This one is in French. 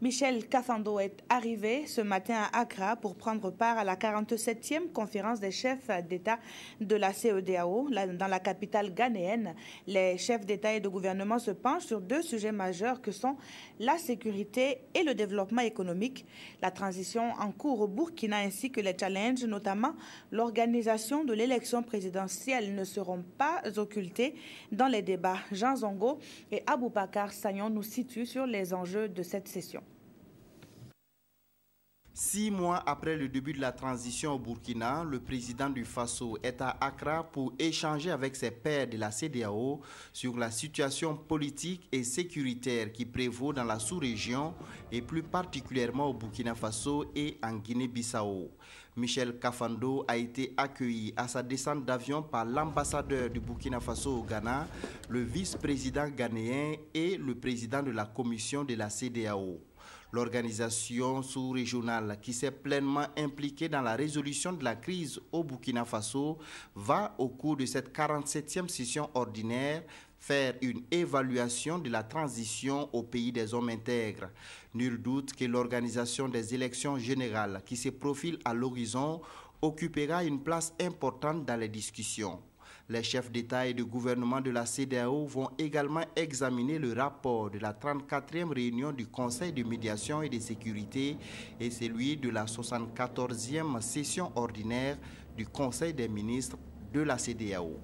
Michel Kafando est arrivé ce matin à Accra pour prendre part à la 47e conférence des chefs d'État de la CEDEAO. Dans la capitale ghanéenne, les chefs d'État et de gouvernement se penchent sur deux sujets majeurs que sont la sécurité et le développement économique, la transition en cours au Burkina ainsi que les challenges, notamment l'organisation de l'élection présidentielle, ne seront pas occultés dans les débats. Jean Zongo et Aboubakar Sagnon nous situent sur les enjeux de cette session. 6 mois après le début de la transition au Burkina, le président du Faso est à Accra pour échanger avec ses pairs de la CEDEAO sur la situation politique et sécuritaire qui prévaut dans la sous-région et plus particulièrement au Burkina Faso et en Guinée-Bissau. Michel Kafando a été accueilli à sa descente d'avion par l'ambassadeur du Burkina Faso au Ghana, le vice-président ghanéen et le président de la commission de la CEDEAO. L'organisation sous-régionale qui s'est pleinement impliquée dans la résolution de la crise au Burkina Faso va, au cours de cette 47e session ordinaire, faire une évaluation de la transition au pays des hommes intègres. Nul doute que l'organisation des élections générales qui se profilent à l'horizon occupera une place importante dans les discussions. Les chefs d'État et de gouvernement de la CEDEAO vont également examiner le rapport de la 34e réunion du Conseil de médiation et de sécurité et celui de la 74e session ordinaire du Conseil des ministres de la CEDEAO.